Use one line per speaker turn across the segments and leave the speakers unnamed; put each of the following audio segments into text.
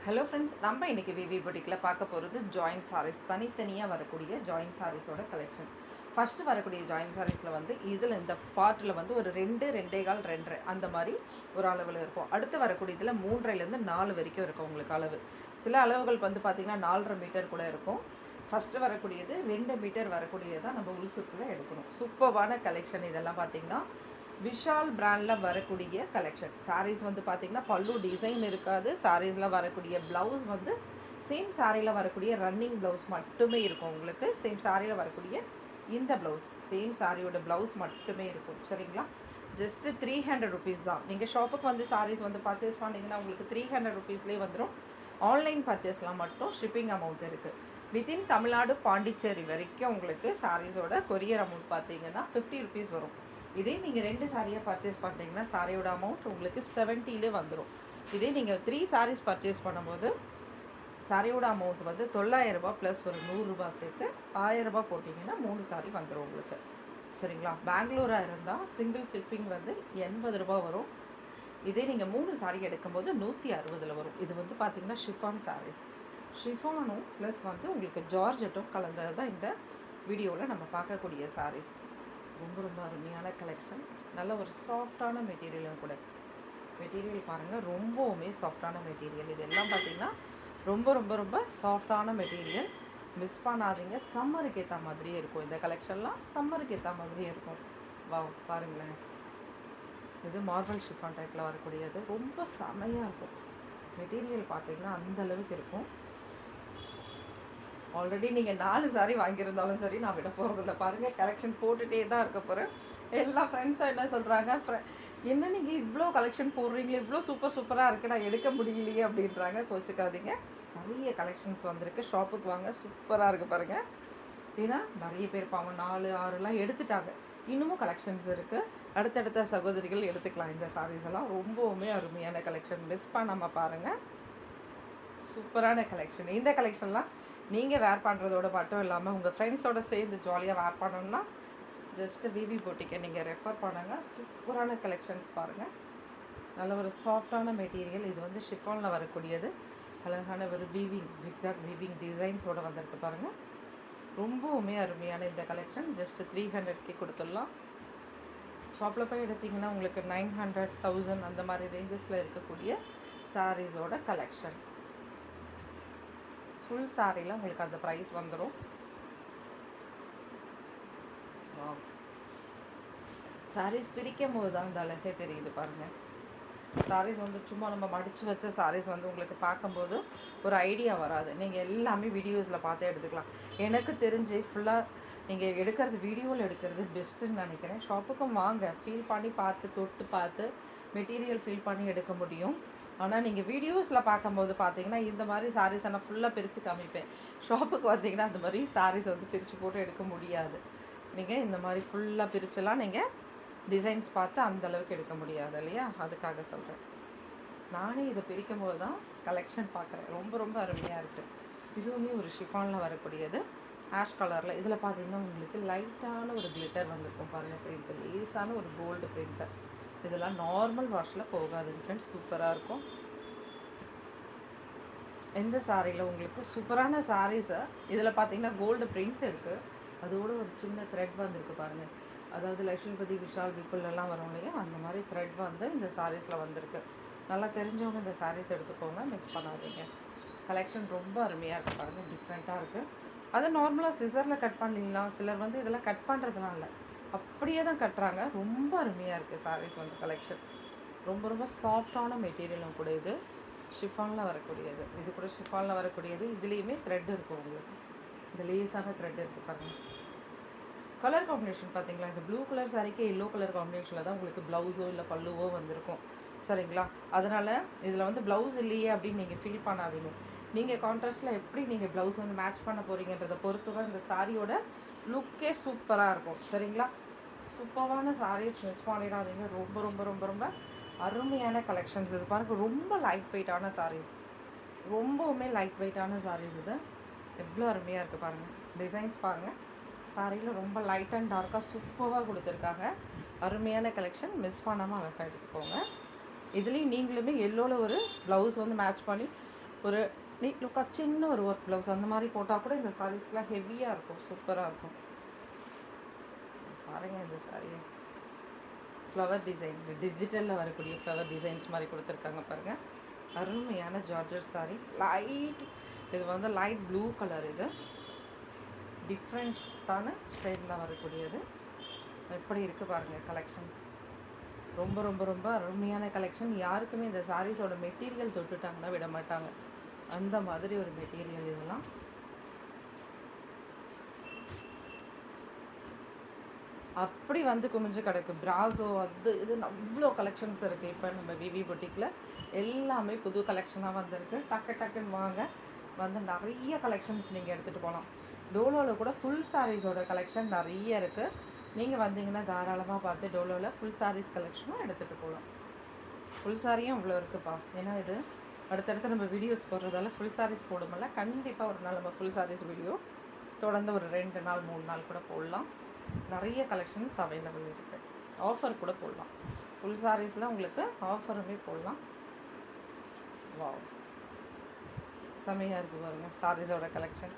Hello friends, நம்ம இன்றைக்கி விவி பொட்டிக்கில் பார்க்க போகிறது ஜாயின்ட் சாரீஸ். தனித்தனியாக வரக்கூடிய ஜாயின்ட் சாரீஸோட கலெக்ஷன். ஃபஸ்ட்டு வரக்கூடிய ஜாயின்ட் சாரீஸில் வந்து இதில் இந்த பார்ட்டில் வந்து ஒரு 2, 2.25, 2 அந்த மாதிரி ஒரு அளவில் இருக்கும். அடுத்து வரக்கூடிய இதில் 3.5லேருந்து 4 வரைக்கும் இருக்கும் உங்களுக்கு அளவு. சில அளவுகள் வந்து பார்த்திங்கன்னா 4.5 மீட்டர் கூட இருக்கும். ஃபஸ்ட்டு வரக்கூடியது 2 மீட்டர் வரக்கூடியது தான் நம்ம உள்சுத்தில் எடுக்கணும். சூப்பர்வான கலெக்ஷன் இதெல்லாம் பார்த்திங்கன்னா விஷால் பிராண்டில் வரக்கூடிய கலெக்ஷன். சாரீஸ் வந்து பார்த்திங்கன்னா பல்லு டிசைன் இருக்காது. சாரீஸில் வரக்கூடிய ப்ளவுஸ் வந்து சேம் சாரியில் வரக்கூடிய ரன்னிங் ப்ளவுஸ் மட்டுமே இருக்கும் உங்களுக்கு. சேம் சாரியில் வரக்கூடிய இந்த ப்ளவுஸ் சேம் சாரியோட ப்ளவுஸ் மட்டுமே இருக்கும். சரிங்களா? ஜஸ்ட்டு 300 ருபீஸ் தான். நீங்கள் ஷாப்புக்கு வந்து சாரீஸ் வந்து பர்ச்சேஸ் பண்ணிங்கன்னா உங்களுக்கு 300 ருபீஸ்லேயே வந்துடும். ஆன்லைன் பர்ச்சேஸ்லாம் மட்டும் ஷிப்பிங் அமௌண்ட் இருக்குது. வித்தின் தமிழ்நாடு பாண்டிச்சேரி வரைக்கும் உங்களுக்கு சாரீஸோட கொரியர் அமௌண்ட் பார்த்தீங்கன்னா 50 ருபீஸ் வரும். இதே நீங்கள் 2 சாரியாக பர்ச்சேஸ் பண்ணிட்டீங்கன்னா சாரியோட அமௌண்ட் உங்களுக்கு 70லே வந்துடும். இதே நீங்கள் 3 சாரீஸ் பர்ச்சேஸ் பண்ணும்போது சாரியோட அமௌண்ட் வந்து 900 ரூபா ப்ளஸ் ஒரு 100 ரூபா சேர்த்து 1000 ரூபா போட்டிங்கன்னா 3 சாரி வந்துடும் உங்களுக்கு. சரிங்களா? பெங்களூராக இருந்தால் சிங்கிள் ஷிப்பிங் வந்து 80 ரூபா வரும். இதே நீங்கள் 3 சாரி எடுக்கும்போது 160ல் வரும். இது வந்து பார்த்திங்கன்னா ஷிஃபான் சாரீஸ். ஷிஃபானும் ப்ளஸ் வந்து உங்களுக்கு ஜார்ஜெட்டும் கலந்தது தான் இந்த வீடியோவில் நம்ம பார்க்கக்கூடிய சாரீஸ். ரொம்ப ரொம்ப அருமையான கலெக்ஷன். நல்ல ஒரு சாஃப்டான மெட்டீரியலும் கூட. மெட்டீரியல் பாருங்கள், ரொம்பவுமே சாஃப்டான மெட்டீரியல். இது எல்லாம் பார்த்திங்கன்னா ரொம்ப ரொம்ப ரொம்ப சாஃப்டான மெட்டீரியல். மிஸ் பண்ணாதீங்க. சம்மருக்கு ஏற்ற மாதிரியே இருக்கும். இந்த கலெக்ஷன்லாம் சம்மருக்கு ஏற்ற மாதிரியே இருக்கும். வா பாருங்களேன், இது மார்பல் ஷிஃபான் டைப்பில் வரக்கூடியது. ரொம்ப செமையாக இருக்கும். மெட்டீரியல் பார்த்திங்கன்னா அந்தளவுக்கு இருக்கும். ஆல்ரெடி நீங்கள் 4 சாரி வாங்கியிருந்தாலும் சரி நான் விட போகிறதில்ல. பாருங்கள், கலெக்ஷன் போட்டுகிட்டே தான் இருக்க போகிறேன். எல்லா ஃப்ரெண்ட்ஸும் என்ன சொல்கிறாங்க, என்ன நீங்கள் இவ்வளோ கலெக்ஷன் போடுறீங்களே, இவ்வளோ சூப்பராக இருக்குது, நான் எடுக்க முடியலையே அப்படின்றாங்க. கோச்சிக்காதீங்க, நிறைய கலெக்ஷன்ஸ் வந்திருக்கு. ஷாப்புக்கு வாங்க, சூப்பராக இருக்குது பாருங்கள். ஏன்னா நிறைய பேர் பாவம் 4, 6லாம் எடுத்துட்டாங்க. இன்னமும் கலெக்ஷன்ஸ் இருக்குது. அடுத்தடுத்த சகோதரிகள் எடுத்துக்கலாம். இந்த சாரீஸ் எல்லாம் ரொம்பவுமே அருமையான கலெக்ஷன். மிஸ் பண்ணாமல் பாருங்கள். சூப்பரான கலெக்ஷன். இந்த கலெக்ஷன்லாம் நீங்கள் வேர் பண்ணுறதோட மட்டும் இல்லாமல் உங்கள் ஃப்ரெண்ட்ஸோடு சேர்ந்து ஜாலியாக வேர் பண்ணணும்னா ஜஸ்ட்டு விவி பொட்டிக்கை நீங்கள் ரெஃபர் பண்ணுங்கள். சூப்பரான கலெக்ஷன்ஸ் பாருங்கள். நல்ல ஒரு சாஃப்டான மெட்டீரியல். இது வந்து ஷிஃபானில் வரக்கூடியது. அழகான ஒரு வீவிங், ஜிக்ஜாக் வீவிங் டிசைன்ஸோடு வந்திருக்கு பாருங்கள். ரொம்பவுமே அருமையான இந்த கலெக்ஷன். ஜஸ்ட்டு 300க்கு கொடுத்துடலாம். ஷாப்பில் போய் எடுத்திங்கன்னா உங்களுக்கு 900, 1000 அந்த மாதிரி ரேஞ்சஸில் இருக்கக்கூடிய சாரீஸோட கலெக்ஷன். ஃபுல் சாரியில் உங்களுக்கு அந்த ப்ரைஸ் வந்துடும். சாரீஸ் பிரிக்கும் போது தான் அந்த அழகே தெரியுது பாருங்கள். சாரீஸ் வந்து சும்மா நம்ம மடித்து வச்ச சாரீஸ் வந்து உங்களுக்கு பார்க்கும்போது ஒரு ஐடியா வராது. நீங்கள் எல்லாமே வீடியோஸில் பார்த்தே எடுத்துக்கலாம். எனக்கு தெரிஞ்சு ஃபுல்லாக நீங்கள் எடுக்கிறது வீடியோவில் எடுக்கிறது பெஸ்ட்டுன்னு நினைக்கிறேன். ஷாப்புக்கும் வாங்க, ஃபீல் பண்ணி பார்த்து தொட்டு பார்த்து மெட்டீரியல் ஃபீல் பண்ணி எடுக்க முடியும். ஆனால் நீங்கள் வீடியோஸில் பார்க்கும்போது பார்த்தீங்கன்னா இந்த மாதிரி சாரீஸ் நான் ஃபுல்லாக பிரித்து காமிப்பேன். ஷாப்புக்கு வந்தீங்கன்னா அந்த மாதிரி சாரீஸ் வந்து பிரித்து போட்டு எடுக்க முடியாது. நீங்கள் இந்த மாதிரி ஃபுல்லாக பிரிச்சுலாம் நீங்கள் டிசைன்ஸ் பார்த்து அந்தளவுக்கு எடுக்க முடியாது இல்லையா? அதுக்காக சொல்கிறேன். நானே இதை பிரிக்கும் போது தான் கலெக்ஷன் பார்க்குறேன். ரொம்ப ரொம்ப அருமையாக இருக்குது. இதுவுமே ஒரு ஷிஃபானில் வரக்கூடியது. ஆஷ் கலரில். இதில் பார்த்தீங்கன்னா உங்களுக்கு லைட்டான ஒரு கிளிட்டர் வந்திருக்கும் பாருங்கள். பிரிண்ட்டு லேஸான ஒரு கோல்டு பிரிண்ட்டு. இதெல்லாம் நார்மல் வாஷில் போகாது ஃப்ரெண்ட்ஸ். சூப்பராக இருக்கும். எந்த சாரியில் உங்களுக்கு சூப்பரான சாரீஸை இதில் பார்த்தீங்கன்னா கோல்டு பிரிண்ட் இருக்குது. அதோடு ஒரு சின்ன த்ரெட் வந்துருக்கு பாருங்கள். அதாவது லக்ஷ்மிபதி, விஷால், விப்புலெல்லாம் வரும் இல்லையா, அந்த மாதிரி த்ரெட் வந்து இந்த சாரீஸில் வந்திருக்கு. நல்லா தெரிஞ்சவங்க இந்த சாரீஸ் எடுத்துக்கோங்க, மிஸ் பண்ணாதீங்க. கலெக்ஷன் ரொம்ப அருமையாக இருக்குது பாருங்கள். டிஃப்ரெண்ட்டாக இருக்குது. அதை நார்மலாக சிசரில் கட் பண்ணிடலாம். சிலர் வந்து இதெல்லாம் கட் பண்ணுறதுலாம் இல்லை, அப்படியே தான் கட்டுறாங்க. ரொம்ப அருமையாக இருக்குது சாரீஸ் வந்து கலெக்ஷன். ரொம்ப ரொம்ப சாஃப்டான மெட்டீரியலும் கூட. இது ஷிஃபானில் வரக்கூடியது. இது கூட ஷிஃபானில் வரக்கூடியது. இதுலேயுமே த்ரெட் இருக்கும் உங்களுக்கு. இந்த லேஸான த்ரெட் இருக்குது பாருங்கள். கலர் காம்பினேஷன் பார்த்தீங்களா? இந்த ப்ளூ கலர் சாரிக்கே எல்லோ கலர் காம்பினேஷனில் தான் உங்களுக்கு ப்ளவுஸோ இல்லை பல்லுவோ வந்திருக்கும். சரிங்களா? அதனால் இதில் வந்து ப்ளவுஸ் இல்லையே அப்படின்னு நீங்கள் ஃபீல் பண்ணாதீங்க. நீங்கள் கான்ட்ராஸ்ட்டில் எப்படி நீங்கள் ப்ளவுஸ் வந்து மேட்ச் பண்ண போகிறீங்கன்றதை பொறுத்து தான் இந்த சாரியோட லுக்கே சூப்பராக இருக்கும். சரிங்களா? சூப்பரான சாரீஸ், மிஸ் பண்ணிடாதீங்க. ரொம்ப ரொம்ப ரொம்ப ரொம்ப அருமையான கலெக்ஷன்ஸ். இது பாருங்கள், ரொம்ப லைட் வெயிட்டான சாரீஸ். ரொம்பவுமே லைட் வெயிட்டான சாரீஸ். இது எவ்வளோ அருமையாக இருக்குது பாருங்கள். டிசைன்ஸ் பாருங்கள். சாரியில் ரொம்ப லைட் அண்ட் டார்க்காக சூப்பராக கொடுத்துருக்காங்க. அருமையான கலெக்ஷன். மிஸ் பண்ணாமல் அழகாக எடுத்துக்கோங்க. இதுலேயும் நீங்களுமே எல்லோவில் ஒரு ப்ளவுஸ் வந்து மேட்ச் பண்ணி ஒரு நீட் லுக்காக சின்ன ஒரு ஒர்க் ப்ளவுஸ் அந்த மாதிரி போட்டால் கூட இந்த சாரீஸ்லாம் ஹெவியாக இருக்கும், சூப்பராக இருக்கும். பாருங்கள் இந்த சாரியை ஃப்ளவர் டிசைன், டிஜிட்டலில் வரக்கூடிய ஃப்ளவர் டிசைன்ஸ் மாதிரி கொடுத்துருக்காங்க பாருங்கள். அருமையான ஜார்ஜர் சாரி, லைட், இது வந்து லைட் ப்ளூ கலர், இது டிஃப்ரெண்ட்டான ஷேடில் வரக்கூடியது. எப்படி இருக்குது பாருங்கள் கலெக்ஷன்ஸ். ரொம்ப ரொம்ப ரொம்ப அருமையான கலெக்ஷன். யாருக்குமே இந்த சாரீஸோட மெட்டீரியல் தொட்டுட்டாங்கன்னா விட மாட்டாங்க, அந்த மாதிரி ஒரு மெட்டீரியல் இதெல்லாம். அப்படி வந்து குமிஞ்சு கிடக்கு. பிராசோ அது இது அவ்வளோ கலெக்ஷன்ஸ் இருக்குது. இப்போ நம்ம விவி பொட்டிக்கில் எல்லாமே புது கலெக்ஷனாக வந்திருக்கு. டக்குன்னு வாங்க, வந்து நிறைய கலெக்ஷன்ஸ் நீங்கள் எடுத்துகிட்டு போகலாம். டோலோவில் கூட ஃபுல் சாரீஸோட கலெக்ஷன் நிறைய இருக்குது. நீங்கள் வந்தீங்கன்னா தாராளமாக பார்த்து டோலோவில் ஃபுல் சாரீஸ் கலெக்ஷனும் எடுத்துகிட்டு போகலாம். ஃபுல் சாரியும் அவ்வளோ இருக்குப்பா. ஏன்னா இது அடுத்தடுத்து நம்ம வீடியோஸ் போடுறதால ஃபுல் சாரீஸ் போடும்போல கண்டிப்பாக ஒரு நாள் நம்ம ஃபுல் சாரீஸ் வீடியோ தொடர்ந்து ஒரு 2 நாள் 3 நாள் கூட போடலாம். நிறைய கலெக்ஷன்ஸ் அவைலபிள் இருக்குது. ஆஃபர் கூட போடலாம். ஃபுல் சாரீஸில் உங்களுக்கு ஆஃபருமே போடலாம். வாவ், செம்மையாக இருக்குது பாருங்கள் சாரீஸோட கலெக்ஷன்.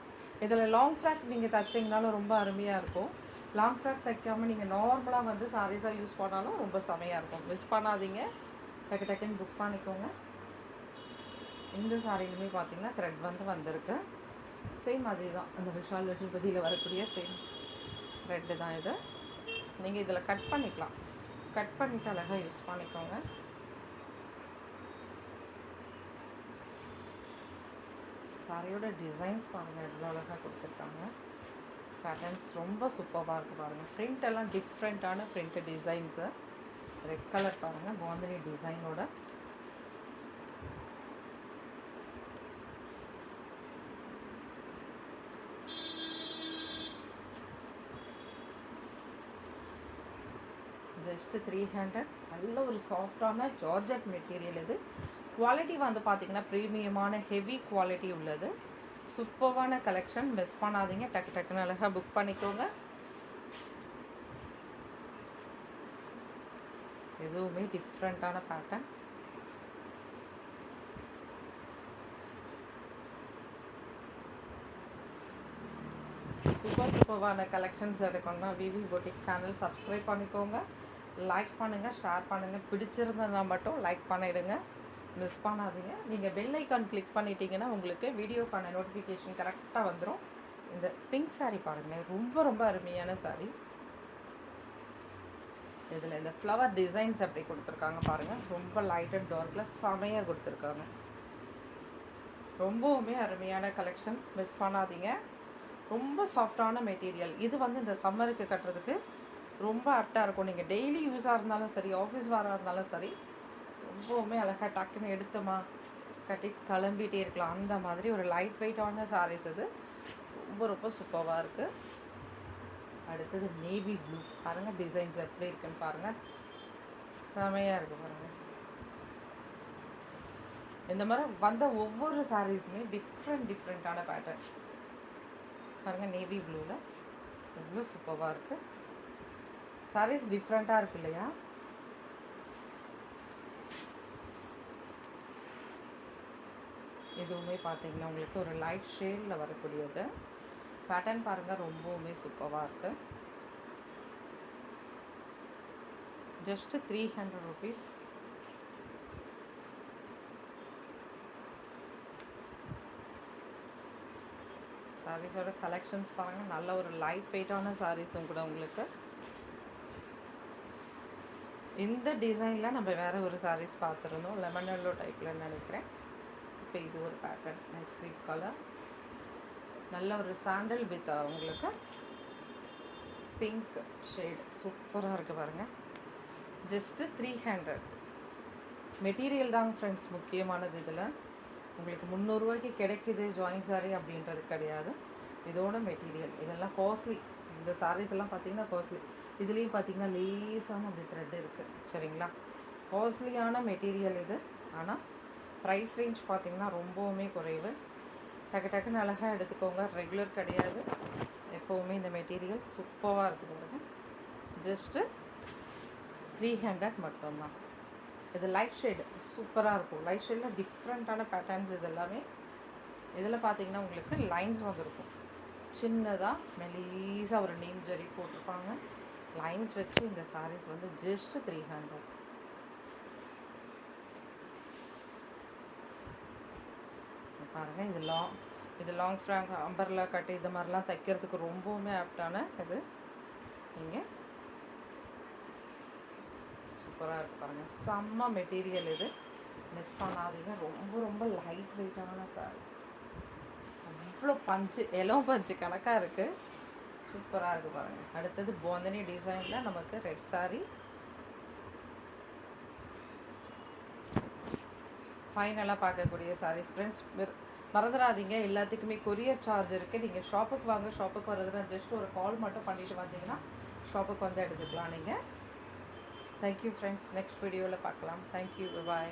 இதில் லாங் ஃப்ராக் நீங்கள் தைச்சிங்கனாலும் ரொம்ப அருமையாக இருக்கும். லாங் ஃப்ராக் தைக்காமல் நீங்கள் நார்மலாக வந்து சாரீஸாக யூஸ் பண்ணாலும் ரொம்ப செம்மையாக இருக்கும். மிஸ் பண்ணாதீங்க, டக்குன்னு புக் பண்ணிக்கோங்க. இந்த சாரிலுமே பார்த்தீங்கன்னா த்ரெட் வந்து வந்திருக்கு. சேம் அதே தான், அந்த விஷால் லட்சுமிபதியில் வரக்கூடிய சேம் த்ரெட்டு தான் இது. நீங்கள் இதில் கட் பண்ணிக்கலாம், கட் பண்ணிவிட்டு அழகாக யூஸ் பண்ணிக்கோங்க. சாரியோட டிசைன்ஸ் பாருங்கள் எவ்வளோ அழகாக கொடுத்துருக்காங்க. பேட்டர்ன்ஸ் ரொம்ப சூப்பராக இருக்குது பாருங்கள். பிரிண்ட் எல்லாம் டிஃப்ரெண்ட்டான பிரிண்ட் டிசைன்ஸு. ரெட் கலர் பாருங்கள், பாந்தினி டிசைனோட. ஜஸ்ட்டு 300. நல்ல ஒரு சாஃப்டான ஜார்ஜட் மெட்டீரியல் இது. குவாலிட்டி வந்து பார்த்திங்கன்னா ப்ரீமியமான ஹெவி குவாலிட்டி உள்ளது. சூப்பரான கலெக்ஷன், மிஸ் பண்ணாதீங்க. டக்குன்னு அழகாக புக் பண்ணிக்கோங்க. எதுவுமே டிஃப்ரெண்ட்டான பேட்டர்ன். சூப்பரான கலெக்ஷன்ஸ் எடுக்கணும்னா விவி பொட்டிக் சேனல் சப்ஸ்கிரைப் பண்ணிக்கோங்க, லைக் பண்ணுங்கள், ஷேர் பண்ணுங்கள். பிடிச்சிருந்ததுனா மட்டும் லைக் பண்ணிவிடுங்க, மிஸ் பண்ணாதீங்க. நீங்கள் பெல் ஐக்கான் கிளிக் பண்ணிட்டீங்கன்னா உங்களுக்கு வீடியோக்கான நோட்டிஃபிகேஷன் கரெக்டாக வந்துடும். இந்த பிங்க் சாரீ பாருங்கள், ரொம்ப ரொம்ப அருமையான சாரீ. இதில் இந்த ஃப்ளவர் டிசைன்ஸ் அப்படி கொடுத்துருக்காங்க பாருங்கள். ரொம்ப லைட் அண்ட் டார்க்கில் செமையாக கொடுத்துருக்காங்க. ரொம்பவுமே அருமையான கலெக்ஷன்ஸ், மிஸ் பண்ணாதீங்க. ரொம்ப சாஃப்டான மெட்டீரியல் இது. வந்து இந்த சம்மருக்கு கட்டுறதுக்கு ரொம்ப ஆப்டாக இருக்கும். நீங்கள் டெய்லி யூஸாக இருந்தாலும் சரி, ஆஃபீஸ் வாராக இருந்தாலும் சரி, ரொம்பவுமே அழகாக டக்குன்னு எடுத்தோமா கட்டி கிளம்பிகிட்டே இருக்கலாம். அந்த மாதிரி ஒரு லைட் வெயிட்டான சாரீஸ் இது. ரொம்ப ரொம்ப சூப்பராக இருக்குது. அடுத்தது நேவி ப்ளூ பாருங்கள், டிசைன்ஸ் எப்படி இருக்குன்னு பாருங்கள், செமையாக இருக்குது பாருங்கள். இந்த மாதிரி வந்த ஒவ்வொரு சாரீஸுமே டிஃப்ரெண்ட்டான பேட்டர்ன் பாருங்கள். நேவி ப்ளூவில் எவ்வளோ சூப்பராக இருக்குது. சாரீஸ் டிஃப்ரெண்ட்டாக இருக்குது இல்லையா? எதுவுமே பார்த்தீங்கன்னா உங்களுக்கு ஒரு லைட் ஷேடில் வரக்கூடியது. பேட்டர்ன் பாருங்கள், ரொம்பவுமே சூப்பராக இருக்குது. Just 300 rupees. சாரீஸோட கலெக்ஷன்ஸ் பாருங்கள். நல்ல ஒரு லைட் வெயிட்டான சாரீஸும் கூட உங்களுக்கு. இந்த டிசைனில் நம்ம வேறு ஒரு சாரீஸ் பார்த்துருந்தோம், லெமன் எல்லோ டைப்பில் நினைக்கிறேன். இப்போ இது ஒரு பேட்டர்ன், நைஸ் ஸ்வீட் கலர். நல்ல ஒரு சாண்டல் வித் உங்களுக்கு பிங்க் ஷேட், சூப்பராக இருக்குது பாருங்கள். ஜஸ்ட்டு 300. மெட்டீரியல் தாங்க ஃப்ரெண்ட்ஸ் முக்கியமானது. இதில் உங்களுக்கு 300 ரூபாய்க்கு கிடைக்குது ஜாயின் சாரீ அப்படின்றது கிடையாது. இதோட மெட்டீரியல் இதெல்லாம் காஸ்ட்லி. இந்த சாரீஸ் எல்லாம் பார்த்தீங்கன்னா காஸ்ட்லி. இதுலேயும் பார்த்தீங்கன்னா லேஸான அப்படி த்ரெட் இருக்குது, சரிங்களா? காஸ்ட்லியான மெட்டீரியல் இது. ஆனால் ப்ரைஸ் ரேஞ்ச் பார்த்தீங்கன்னா ரொம்பவுமே குறைவு. டக்குன்னு அழகாக எடுத்துக்கோங்க. ரெகுலர் கிடையாது, எப்போவுமே இந்த மெட்டீரியல் சூப்பராக இருக்குது பாருங்கள். ஜஸ்ட்டு 300 மட்டும்தான். இது லைட் ஷேடு சூப்பராக இருக்கும். லைட் ஷேடில் டிஃப்ரெண்ட்டான பேட்டர்ன்ஸ் இது எல்லாமே. இதில் பார்த்தீங்கன்னா உங்களுக்கு லைன்ஸ் வந்துருக்கும். சின்னதாக மெலீஸாக ஒரு நீம் ஜரி போட்டிருப்பாங்க. லைன்ஸ் வச்சு இந்த சாரீஸ் வந்து ஜஸ்ட் 300. பாருங்கள், இது லாங் ஃப்ராக் அம்பர்லா கட்டு இது மாதிரிலாம் தைக்கிறதுக்கு ரொம்பவுமே ஆப்டான இது. நீங்கள் சூப்பராக இருக்குது பாருங்கள், செம்ம மெட்டீரியல் இது, மிஸ் பண்ணாதீங்க. ரொம்ப ரொம்ப லைட் வெயிட்டான சாரீஸ், அவ்வளோ பஞ்சு எல்லோ பஞ்சு கணக்காக இருக்குது. சூப்பராக இருக்குது பாருங்கள். அடுத்தது போந்தனி டிசைனில் நமக்கு ரெட் சாரீ. ஃபைனலாக பார்க்கக்கூடிய சாரீஸ் ஃப்ரெண்ட்ஸ். மறந்துடாதீங்க, எல்லாத்துக்குமே கொரியர் சார்ஜ் இருக்குது. நீங்கள் ஷாப்புக்கு வாங்க, ஷாப்புக்கு வர்றதுனா ஜஸ்ட் ஒரு கால் மட்டும் பண்ணிவிட்டு வந்தீங்கன்னா ஷாப்புக்கு வந்து எடுத்துக்கலாம் நீங்கள். தேங்க்யூ ஃப்ரெண்ட்ஸ், நெக்ஸ்ட் வீடியோவில் பார்க்கலாம். தேங்க்யூ, பாய்.